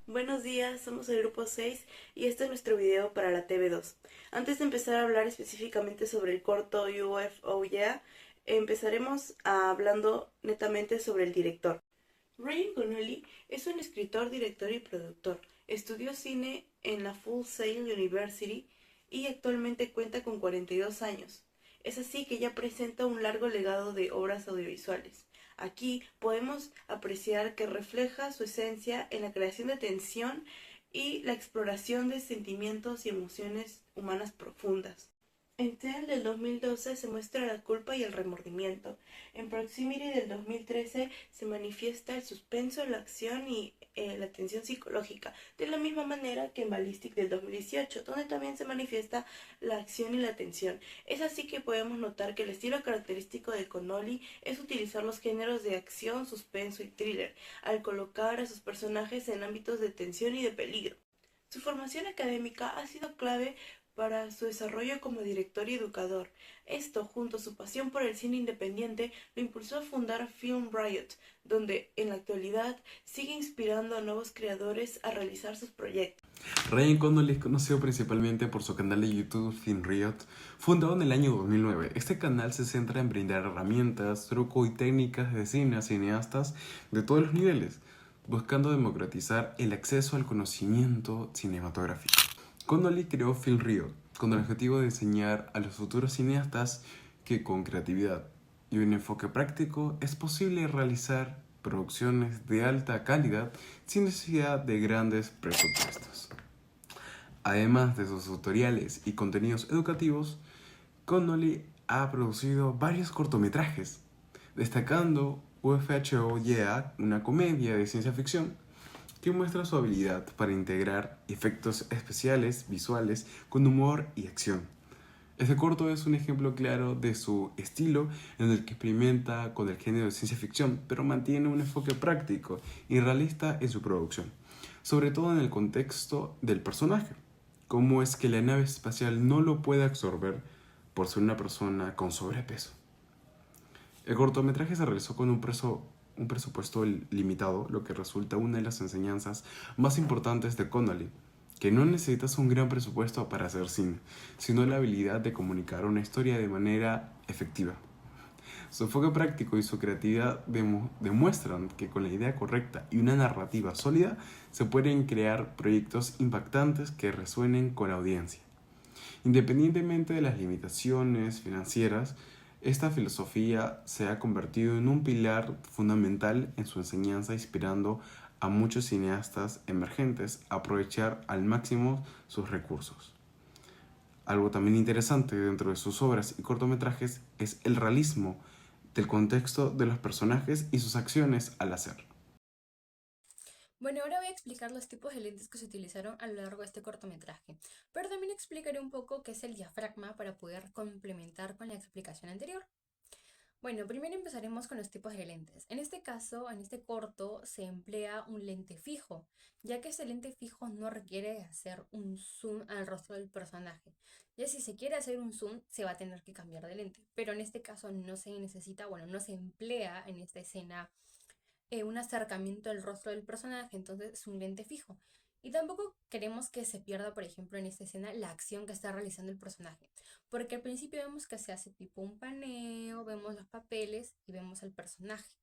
Buenos días, somos el grupo 6 y este es nuestro video para la TV2. Antes de empezar a hablar específicamente sobre el corto UFO Yeah, empezaremos hablando netamente sobre el director. Ryan Connolly es un escritor, director y productor. Estudió cine en la Full Sail University y actualmente cuenta con 42 años. Es así que ya presenta un largo legado de obras audiovisuales. Aquí podemos apreciar que refleja su esencia en la creación de tensión y la exploración de sentimientos y emociones humanas profundas. En Tell del 2012 se muestra la culpa y el remordimiento. En Proximity del 2013 se manifiesta el suspenso, la acción y la tensión psicológica, de la misma manera que en Ballistic del 2018, donde también se manifiesta la acción y la tensión. Es así que podemos notar que el estilo característico de Connolly es utilizar los géneros de acción, suspenso y thriller, al colocar a sus personajes en ámbitos de tensión y de peligro. Su formación académica ha sido clave para su desarrollo como director y educador. Esto, junto a su pasión por el cine independiente, lo impulsó a fundar Film Riot, donde en la actualidad sigue inspirando a nuevos creadores a realizar sus proyectos. Ryan Connolly es conocido principalmente por su canal de YouTube Film Riot, fundado en el año 2009. Este canal se centra en brindar herramientas, trucos y técnicas de cine a cineastas de todos los niveles, buscando democratizar el acceso al conocimiento cinematográfico. Connolly creó Film Riot con el objetivo de enseñar a los futuros cineastas que con creatividad y un enfoque práctico es posible realizar producciones de alta calidad sin necesidad de grandes presupuestos. Además de sus tutoriales y contenidos educativos, Connolly ha producido varios cortometrajes, destacando UFO Yeah, una comedia de ciencia ficción que muestra su habilidad para integrar efectos especiales visuales con humor y acción. Este corto es un ejemplo claro de su estilo en el que experimenta con el género de ciencia ficción, pero mantiene un enfoque práctico y realista en su producción, sobre todo en el contexto del personaje. Cómo es que la nave espacial no lo puede absorber por ser una persona con sobrepeso. El cortometraje se realizó con un presupuesto limitado, lo que resulta una de las enseñanzas más importantes de Connolly, que no necesitas un gran presupuesto para hacer cine, sino la habilidad de comunicar una historia de manera efectiva. Su enfoque práctico y su creatividad demuestran que con la idea correcta y una narrativa sólida se pueden crear proyectos impactantes que resuenen con la audiencia. Independientemente de las limitaciones financieras, esta filosofía se ha convertido en un pilar fundamental en su enseñanza, inspirando a muchos cineastas emergentes a aprovechar al máximo sus recursos. Algo también interesante dentro de sus obras y cortometrajes es el realismo del contexto de los personajes y sus acciones al hacer. Bueno, ahora voy a explicar los tipos de lentes que se utilizaron a lo largo de este cortometraje, pero también explicaré un poco qué es el diafragma para poder complementar con la explicación anterior. Bueno, primero empezaremos con los tipos de lentes. En este caso, en este corto, se emplea un lente fijo, ya que este lente fijo no requiere hacer un zoom al rostro del personaje. Ya si se quiere hacer un zoom, se va a tener que cambiar de lente, pero en este caso no se necesita, bueno, no se emplea en esta escena un acercamiento al rostro del personaje, entonces es un lente fijo. Y tampoco queremos que se pierda, por ejemplo, en esta escena la acción que está realizando el personaje, porque al principio vemos que se hace tipo un paneo, vemos los papeles y vemos al personaje,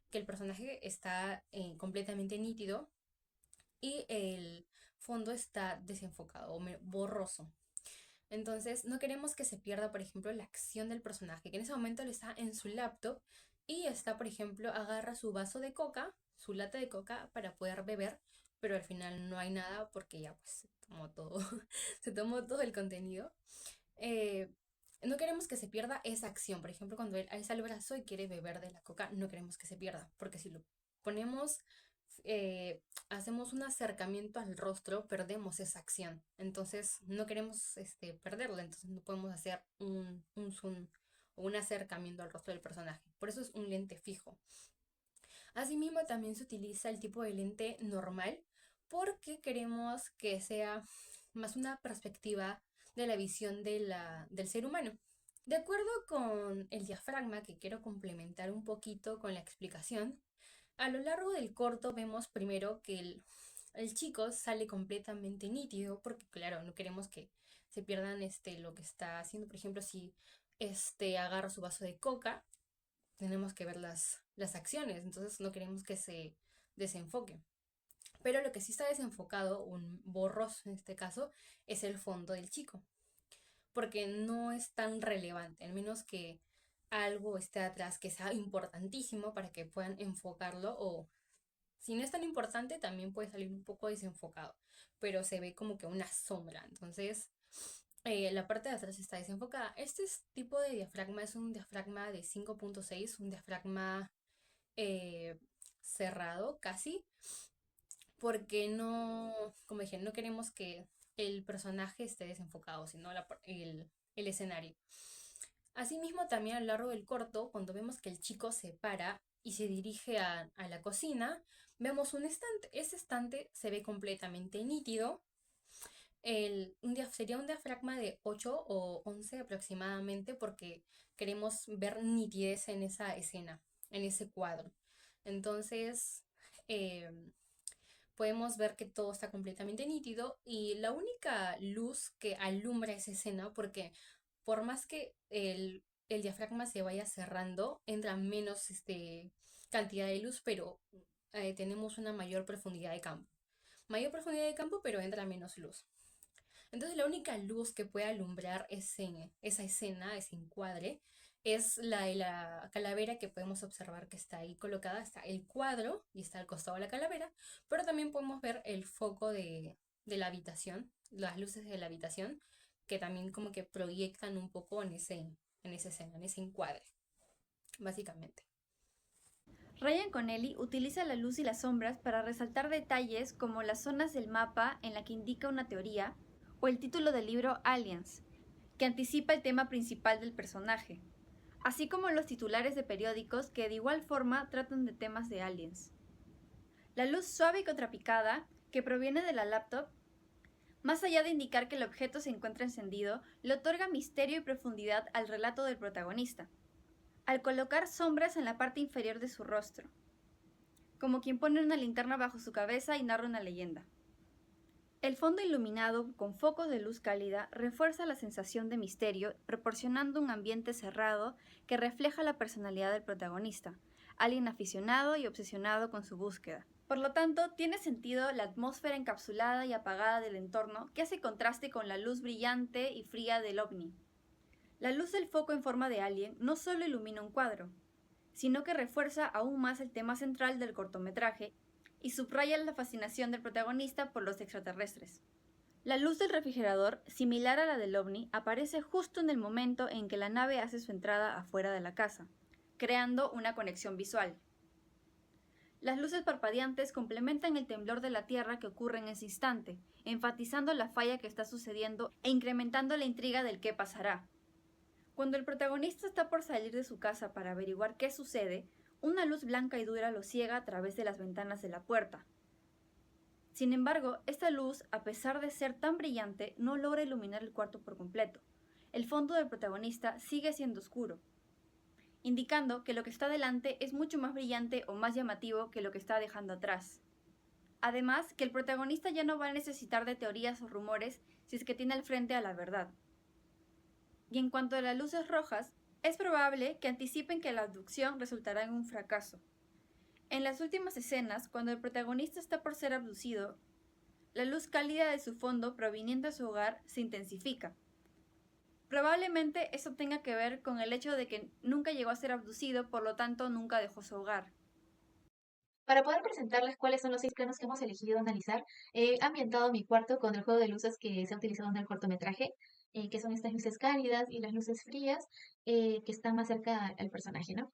que el personaje está completamente nítido y el fondo está desenfocado o borroso. Entonces, no queremos que se pierda, por ejemplo, la acción del personaje, que en ese momento él está en su laptop y está, por ejemplo, agarra su vaso de coca, su lata de coca para poder beber, pero al final no hay nada porque ya pues se tomó todo, se tomó todo el contenido. Eh, no queremos que se pierda esa acción. Por ejemplo, cuando él alza el brazo y quiere beber de la coca, no queremos que se pierda, porque si lo ponemos hacemos un acercamiento al rostro, perdemos esa acción. Entonces no queremos perderla, entonces no podemos hacer un zoom o un acercamiento al rostro del personaje. Por eso es un lente fijo. Asimismo también se utiliza el tipo de lente normal porque queremos que sea más una perspectiva de la visión del ser humano. De acuerdo con el diafragma, que quiero complementar un poquito con la explicación, a lo largo del corto vemos primero que el chico sale completamente nítido porque, claro, no queremos que se pierdan lo que está haciendo. Por ejemplo, si agarra su vaso de coca, tenemos que ver las acciones, entonces no queremos que se desenfoque. Pero lo que sí está desenfocado, un borroso en este caso, es el fondo del chico, porque no es tan relevante, al menos que algo esté atrás que sea importantísimo para que puedan enfocarlo, o si no es tan importante también puede salir un poco desenfocado, pero se ve como que una sombra, entonces la parte de atrás está desenfocada. Tipo de diafragma es un diafragma de 5.6, un diafragma eh, cerrado casi, porque no, como dije, no queremos que el personaje esté desenfocado, sino el escenario. Asimismo, también a lo largo del corto, cuando vemos que el chico se para y se dirige a la cocina, vemos un estante. Ese estante se ve completamente nítido. Sería un diafragma de 8 o 11 aproximadamente porque queremos ver nitidez en esa escena, en ese cuadro. Entonces, em, podemos ver que todo está completamente nítido y la única luz que alumbra esa escena, porque por más que el diafragma se vaya cerrando, entra menos cantidad de luz, pero tenemos una mayor profundidad de campo. Mayor profundidad de campo, pero entra menos luz. Entonces la única luz que puede alumbrar esa escena, ese encuadre, es la de la calavera que podemos observar que está ahí colocada. Está el cuadro y está al costado de la calavera, pero también podemos ver el foco de la habitación, las luces de la habitación, que también como que proyectan un poco en esa escena, en ese encuadre, básicamente. Ryan Connelly utiliza la luz y las sombras para resaltar detalles como las zonas del mapa en la que indica una teoría o el título del libro Aliens, que anticipa el tema principal del personaje, así como los titulares de periódicos que de igual forma tratan de temas de aliens. La luz suave y contrapicada, que proviene de la laptop, más allá de indicar que el objeto se encuentra encendido, le otorga misterio y profundidad al relato del protagonista, al colocar sombras en la parte inferior de su rostro, como quien pone una linterna bajo su cabeza y narra una leyenda. El fondo iluminado con focos de luz cálida refuerza la sensación de misterio, proporcionando un ambiente cerrado que refleja la personalidad del protagonista, alguien aficionado y obsesionado con su búsqueda. Por lo tanto, tiene sentido la atmósfera encapsulada y apagada del entorno que hace contraste con la luz brillante y fría del ovni. La luz del foco en forma de alien no solo ilumina un cuadro, sino que refuerza aún más el tema central del cortometraje y subraya la fascinación del protagonista por los extraterrestres. La luz del refrigerador, similar a la del ovni, aparece justo en el momento en que la nave hace su entrada afuera de la casa, creando una conexión visual. Las luces parpadeantes complementan el temblor de la Tierra que ocurre en ese instante, enfatizando la falla que está sucediendo e incrementando la intriga del qué pasará. Cuando el protagonista está por salir de su casa para averiguar qué sucede, una luz blanca y dura lo ciega a través de las ventanas de la puerta. Sin embargo, esta luz, a pesar de ser tan brillante, no logra iluminar el cuarto por completo. El fondo del protagonista sigue siendo oscuro, indicando que lo que está delante es mucho más brillante o más llamativo que lo que está dejando atrás. Además, que el protagonista ya no va a necesitar de teorías o rumores si es que tiene al frente a la verdad. Y en cuanto a las luces rojas, es probable que anticipen que la abducción resultará en un fracaso. En las últimas escenas, cuando el protagonista está por ser abducido, la luz cálida de su fondo proveniente de su hogar se intensifica. Probablemente eso tenga que ver con el hecho de que nunca llegó a ser abducido, por lo tanto nunca dejó su hogar. Para poder presentarles cuáles son los 6 planos que hemos elegido analizar, he ambientado mi cuarto con el juego de luces que se ha utilizado en el cortometraje, que son estas luces cálidas y las luces frías, que están más cerca al personaje, ¿no?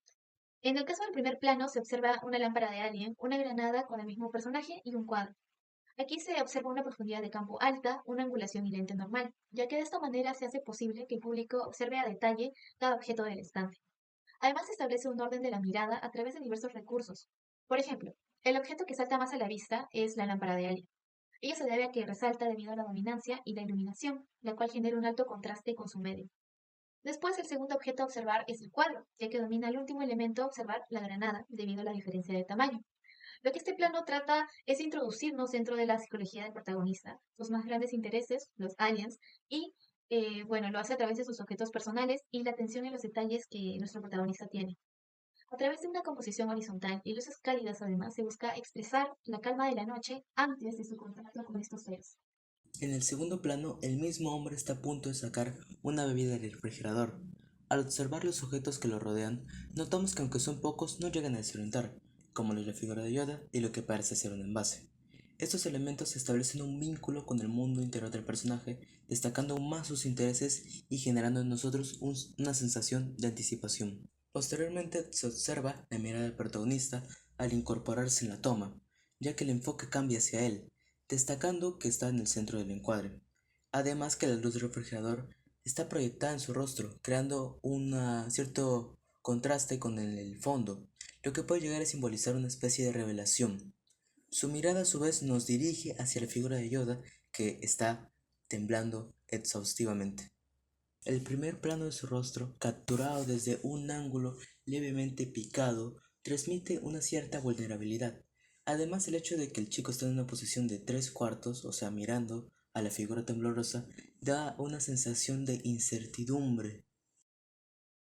En el caso del primer plano se observa una lámpara de Alien, una granada con el mismo personaje y un cuadro. Aquí se observa una profundidad de campo alta, una angulación y lente normal, ya que de esta manera se hace posible que el público observe a detalle cada objeto del estante. Además, se establece un orden de la mirada a través de diversos recursos. Por ejemplo, el objeto que salta más a la vista es la lámpara de Alien. Ello se debe a que resalta debido a la dominancia y la iluminación, la cual genera un alto contraste con su medio. Después, el segundo objeto a observar es el cuadro, ya que domina el último elemento a observar, la granada, debido a la diferencia de tamaño. Lo que este plano trata es introducirnos dentro de la psicología del protagonista, sus más grandes intereses, los aliens, y bueno, lo hace a través de sus objetos personales y la atención en los detalles que nuestro protagonista tiene. A través de una composición horizontal y luces cálidas además, se busca expresar la calma de la noche antes de su contacto con estos seres. En el segundo plano, el mismo hombre está a punto de sacar una bebida del refrigerador. Al observar los objetos que lo rodean, notamos que aunque son pocos, no llegan a desorientar, como la figura de Yoda y lo que parece ser un envase. Estos elementos establecen un vínculo con el mundo interior del personaje, destacando aún más sus intereses y generando en nosotros una sensación de anticipación. Posteriormente se observa la mirada del protagonista al incorporarse en la toma, ya que el enfoque cambia hacia él, destacando que está en el centro del encuadre. Además que la luz del refrigerador está proyectada en su rostro, creando un cierto contraste con el fondo, lo que puede llegar a simbolizar una especie de revelación. Su mirada a su vez nos dirige hacia la figura de Yoda, que está temblando exhaustivamente. El primer plano de su rostro, capturado desde un ángulo levemente picado, transmite una cierta vulnerabilidad. Además, el hecho de que el chico está en una posición de 3/4, o sea, mirando a la figura temblorosa, da una sensación de incertidumbre.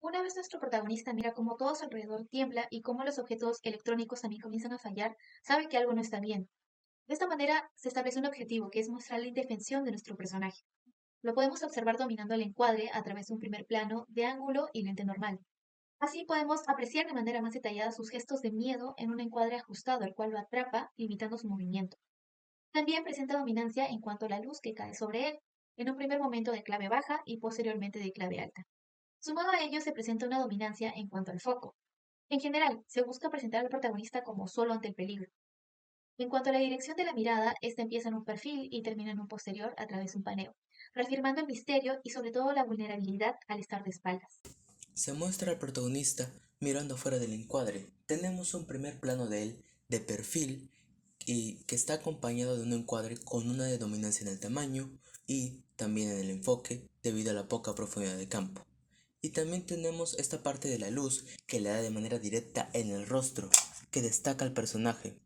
Una vez nuestro protagonista mira cómo todo a su alrededor tiembla y cómo los objetos electrónicos también comienzan a fallar, sabe que algo no está bien. De esta manera se establece un objetivo que es mostrar la indefensión de nuestro personaje. Lo podemos observar dominando el encuadre a través de un primer plano de ángulo y lente normal. Así podemos apreciar de manera más detallada sus gestos de miedo en un encuadre ajustado, el cual lo atrapa, limitando su movimiento. También presenta dominancia en cuanto a la luz que cae sobre él, en un primer momento de clave baja y posteriormente de clave alta. Sumado a ello se presenta una dominancia en cuanto al foco. En general, se busca presentar al protagonista como solo ante el peligro. En cuanto a la dirección de la mirada, esta empieza en un perfil y termina en un posterior a través de un paneo, reafirmando el misterio y sobre todo la vulnerabilidad al estar de espaldas. Se muestra al protagonista mirando afuera del encuadre. Tenemos un primer plano de él, de perfil, y que está acompañado de un encuadre con una dominancia en el tamaño y también en el enfoque debido a la poca profundidad de campo. Y también tenemos esta parte de la luz que le da de manera directa en el rostro, que destaca al personaje,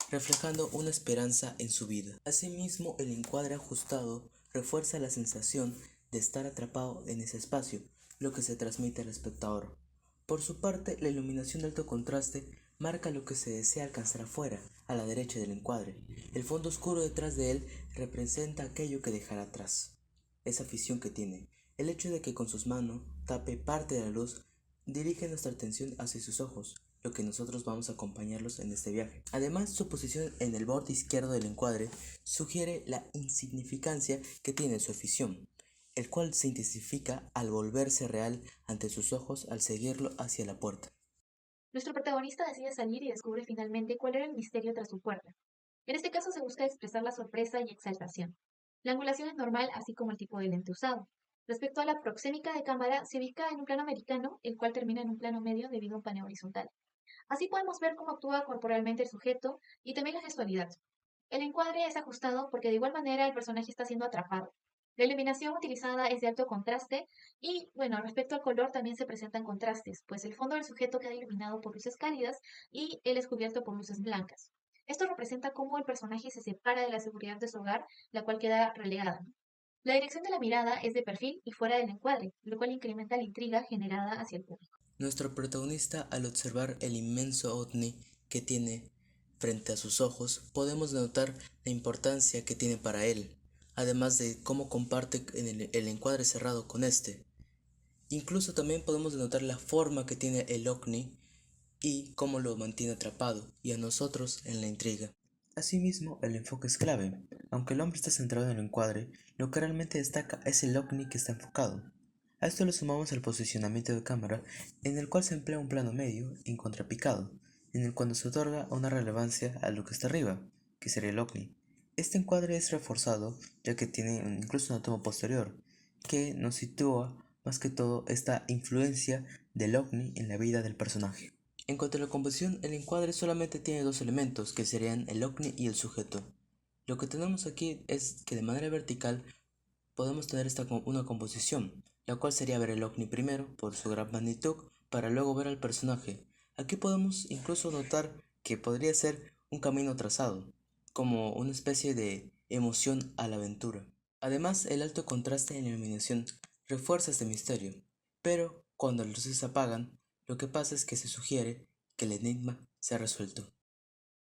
reflejando una esperanza en su vida. Asimismo, el encuadre ajustado refuerza la sensación de estar atrapado en ese espacio, lo que se transmite al espectador. Por su parte, la iluminación de alto contraste marca lo que se desea alcanzar afuera, a la derecha del encuadre. El fondo oscuro detrás de él representa aquello que dejará atrás, esa afición que tiene. El hecho de que con sus manos tape parte de la luz dirige nuestra atención hacia sus ojos, lo que nosotros vamos a acompañarlos en este viaje. Además, su posición en el borde izquierdo del encuadre sugiere la insignificancia que tiene su afición, el cual se intensifica al volverse real ante sus ojos al seguirlo hacia la puerta. Nuestro protagonista decide salir y descubre finalmente cuál era el misterio tras su puerta. En este caso se busca expresar la sorpresa y exaltación. La angulación es normal, así como el tipo de lente usado. Respecto a la proxémica de cámara, se ubica en un plano americano, el cual termina en un plano medio debido a un paneo horizontal. Así podemos ver cómo actúa corporalmente el sujeto y también la gestualidad. El encuadre es ajustado porque de igual manera el personaje está siendo atrapado. La iluminación utilizada es de alto contraste y, bueno, respecto al color también se presentan contrastes, pues el fondo del sujeto queda iluminado por luces cálidas y él es cubierto por luces blancas. Esto representa cómo el personaje se separa de la seguridad de su hogar, la cual queda relegada. La dirección de la mirada es de perfil y fuera del encuadre, lo cual incrementa la intriga generada hacia el público. Nuestro protagonista, al observar el inmenso ovni que tiene frente a sus ojos, podemos notar la importancia que tiene para él, además de cómo comparte en el encuadre cerrado con este. Incluso también podemos notar la forma que tiene el ovni y cómo lo mantiene atrapado y a nosotros en la intriga. Asimismo, el enfoque es clave. Aunque el hombre está centrado en el encuadre, lo que realmente destaca es el ovni que está enfocado. A esto le sumamos el posicionamiento de cámara, en el cual se emplea un plano medio y contrapicado, en el cual se otorga una relevancia a lo que está arriba, que sería el ovni. Este encuadre es reforzado ya que tiene incluso una toma posterior, que nos sitúa más que todo esta influencia del ovni en la vida del personaje. En cuanto a la composición, el encuadre solamente tiene dos elementos, que serían el ovni y el sujeto. Lo que tenemos aquí es que de manera vertical podemos tener una composición, la cual sería ver el ovni primero por su gran magnitud para luego ver al personaje. Aquí podemos incluso notar que podría ser un camino trazado, como una especie de emoción a la aventura. Además, el alto contraste en la iluminación refuerza este misterio, pero cuando las luces se apagan, lo que pasa es que se sugiere que el enigma se ha resuelto.